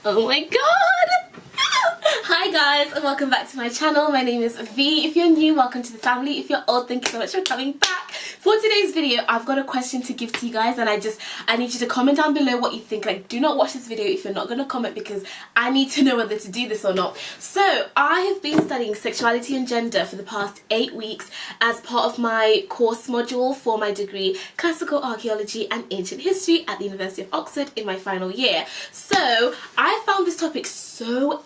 Oh my god! Hi guys and welcome back to my channel. My name is V. If you're new, welcome to the family. If you're old, thank you so much for coming back. For today's video, I've got a question to give to you guys, and I need you to comment down below what you think. Like, do not watch this video if you're not going to comment, because I need to know whether to do this or not. So I have been studying sexuality and gender for the past 8 weeks as part of my course module for my degree, Classical Archaeology and Ancient History at the University of Oxford in my final year. So I found this topic so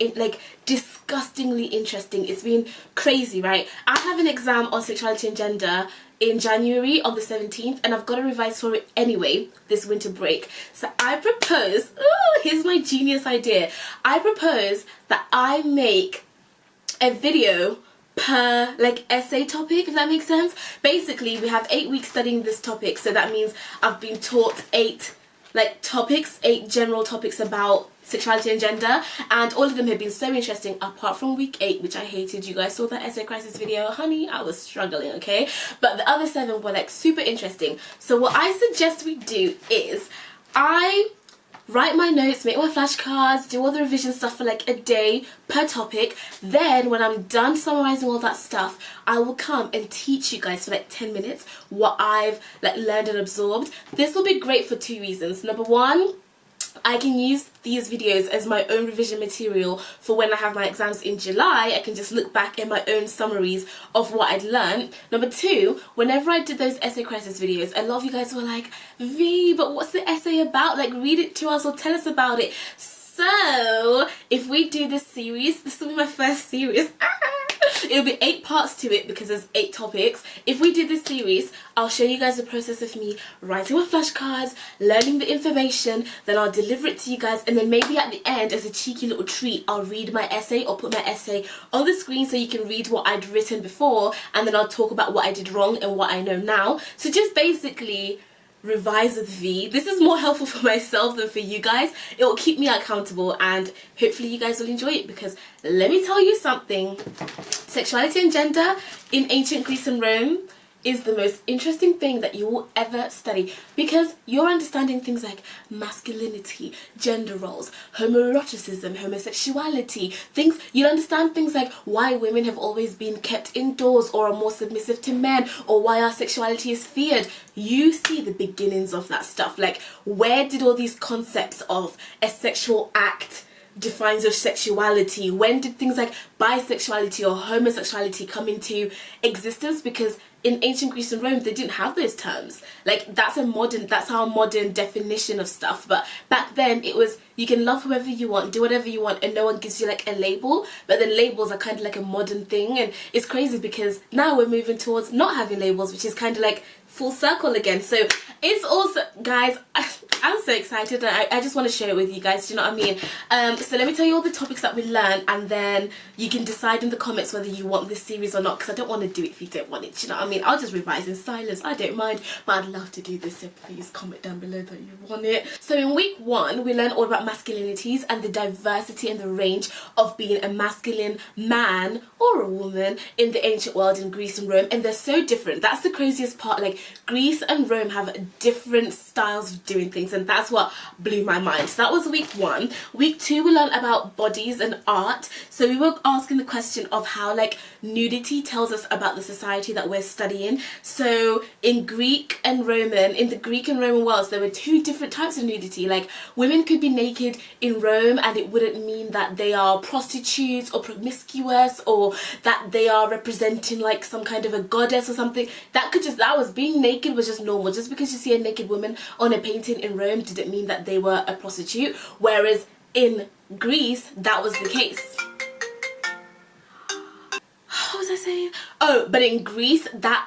disgustingly interesting. It's been crazy, right? I have an exam on sexuality and gender in January on the 17th, and I've got to revise for it anyway this winter break. So I propose, here's my genius idea. I propose that I make a video per essay topic, if that makes sense. Basically, we have 8 weeks studying this topic, so that means I've been taught 8 general topics about sexuality and gender, and all of them have been so interesting apart from week 8, which I hated. You guys saw that essay crisis video, honey, I was struggling, okay? But the other 7 were super interesting. So what I suggest we do is I write my notes, make my flashcards, do all the revision stuff for a day per topic. Then when I'm done summarizing all that stuff, I will come and teach you guys for 10 minutes what I've learned and absorbed. This will be great for 2 reasons. Number 1, I can use these videos as my own revision material for when I have my exams in July. I can just look back at my own summaries of what I'd learned. Number 2, whenever I did those essay crisis videos, a lot of you guys were like, V, but what's the essay about? Read it to us or tell us about it. So if we do this series, this will be my first series. It'll be 8 parts to it because there's 8 topics. If we do this series, I'll show you guys the process of me writing my flashcards, learning the information, then I'll deliver it to you guys, and then maybe at the end, as a cheeky little treat, I'll read my essay or put my essay on the screen so you can read what I'd written before, and then I'll talk about what I did wrong and what I know now. So just basically revise with V. This is more helpful for myself than for you guys. It will keep me accountable, and hopefully you guys will enjoy it, because let me tell you something. Sexuality and gender in ancient Greece and Rome is the most interesting thing that you will ever study, because you're understanding things like masculinity, gender roles, homoeroticism, homosexuality, you'll understand things like why women have always been kept indoors or are more submissive to men, or why our sexuality is feared. You see the beginnings of that stuff. Where did all these concepts of a sexual act defines your sexuality? When did things like bisexuality or homosexuality come into existence? Because in ancient Greece and Rome, they didn't have those terms. That's our modern definition of stuff. But back then, it was, you can love whoever you want, do whatever you want, and no one gives you a label. But then labels are kind of a modern thing, and it's crazy because now we're moving towards not having labels, which is kind of full circle again. So it's also, guys, I'm so excited, and I just want to share it with you guys, do you know what I mean? So let me tell you all the topics that we learned, and then you can decide in the comments whether you want this series or not, because I don't want to do it if you don't want it, do you know what I mean? I'll just revise in silence, I don't mind, but I'd love to do this, so please comment down below that you want it. So in week 1, we learned all about masculinities and the diversity and the range of being a masculine man or a woman in the ancient world in Greece and Rome, and they're so different. That's the craziest part. Greece and Rome have different styles of doing things, and that's what blew my mind. So that was week 1. Week 2, we learned about bodies and art. So we were asking the question of how nudity tells us about the society that we're studying. So in the Greek and Roman worlds, there were 2 different types of nudity. Women could be naked in Rome, and it wouldn't mean that they are prostitutes or promiscuous, or that they are representing some kind of a goddess or something. That was being naked was just normal. Just because you see a naked woman on a painting in Rome didn't mean that they were a prostitute, whereas in Greece that was the case. What was I saying? Oh, but in Greece that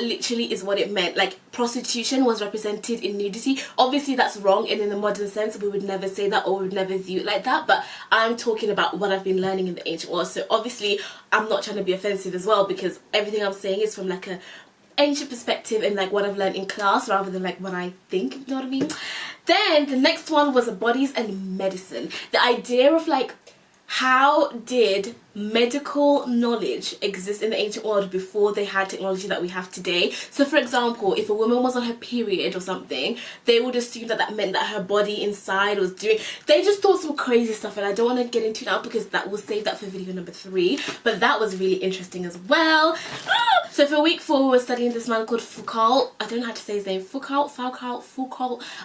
literally is what it meant. Prostitution was represented in nudity. Obviously that's wrong, and in the modern sense we would never say that, or we would never view it like that, but I'm talking about what I've been learning in the ancient world. So obviously I'm not trying to be offensive as well, because everything I'm saying is from a ancient perspective and what I've learned in class, rather than what I think, you know what I mean? Then the next one was bodies and medicine. The idea of how did medical knowledge exist in the ancient world before they had technology that we have today? So for example, if a woman was on her period or something, they would assume that that meant that her body inside was doing, they just thought some crazy stuff, and I don't want to get into it now because that will save that for video number 3, but that was really interesting as well. So for week 4 we were studying this man called Foucault. I don't know how to say his name. Foucault,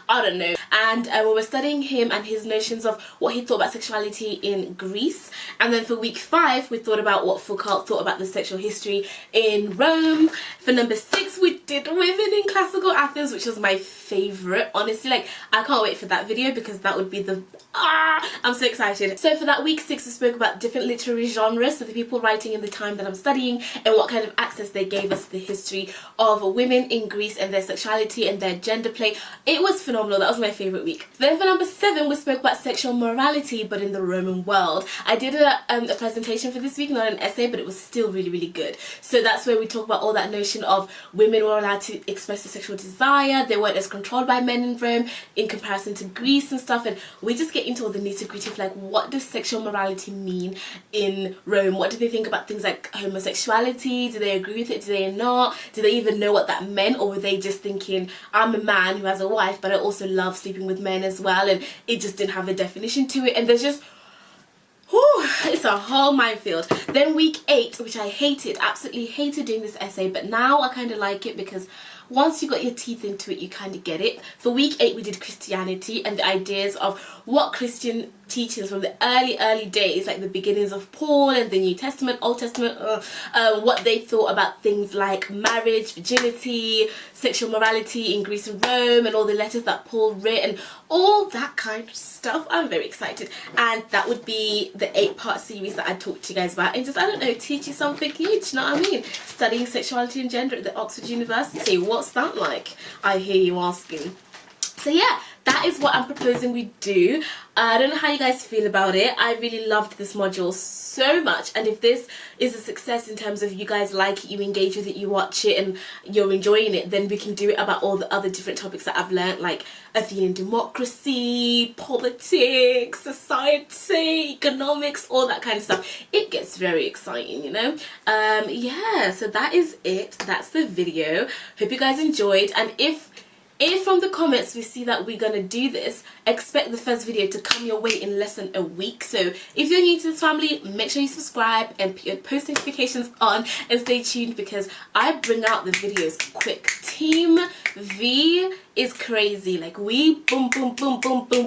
I don't know. And we were studying him and his notions of what he thought about sexuality in Greece. And then for week 5 we thought about what Foucault thought about the sexual history in Rome. For number 6 we did women in classical Athens, which was my favourite, honestly. Like, I can't wait for that video because that would be the I'm so excited. So for that week 6 we spoke about different literary genres, so the people writing in the time that I'm studying and what kind of access they gave us to the history of women in Greece and their sexuality and their gender play. It was phenomenal. That was my favourite week. Then for number 7 we spoke about sexual morality but in the Roman world. I did a presentation for this week, not an essay, but it was still really good. So that's where we talk about all that notion of women were allowed to express their sexual desire, they weren't as controlled by men in Rome in comparison to Greece and stuff, and we just get into all the nitty-gritty of like, what does sexual morality mean in Rome? What do they think about things like homosexuality? Do they agree with it? Do they not? Do they even know what that meant? Or were they just thinking, I'm a man who has a wife but I also love sleeping with men as well, and it just didn't have a definition to it? And there's just, whew, it's a whole minefield. Then week 8, which I hated, absolutely hated doing this essay, but now I kind of like it because once you got your teeth into it, you kind of get it. For week 8 we did Christianity and the ideas of what Christian teachings from the early days, like the beginnings of Paul and the New Testament, Old Testament, what they thought about things like marriage, virginity, sexual morality in Greece and Rome, and all the letters that Paul wrote and all that kind of stuff. I'm very excited, and that would be the 8-part series that I talked to you guys about, and just, I don't know, teach you something huge, you know what I mean? Studying sexuality and gender at the Oxford University, what's that like? I hear you asking. So yeah, that is what I'm proposing we do. I don't know how you guys feel about it. I really loved this module so much, and if this is a success in terms of you guys like it, you engage with it, you watch it and you're enjoying it, then we can do it about all the other different topics that I've learned, like Athenian democracy, politics, society, economics, all that kind of stuff. It gets very exciting, you know. Yeah, so that is it. That's the video. Hope you guys enjoyed, and if from the comments we see that we're gonna do this, expect the first video to come your way in less than a week. So if you're new to this family, make sure you subscribe and put your post notifications on and stay tuned because I bring out the videos quick. Team V is crazy. Like, we boom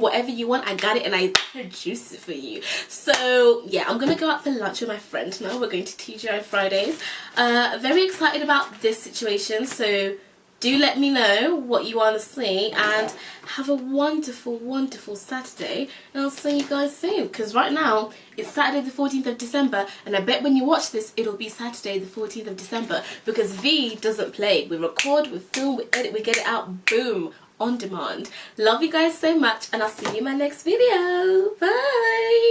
whatever you want, I got it and I produce it for you. So yeah, I'm gonna go out for lunch with my friend now. We're going to TGI Fridays. Very excited about this situation, so do let me know what you want to see, and have a wonderful Saturday, and I'll see you guys soon, because right now it's Saturday the 14th of December, and I bet when you watch this it'll be Saturday the 14th of December, because V doesn't play. We record, we film, we edit, we get it out, boom, on demand. Love you guys so much, and I'll see you in my next video. Bye!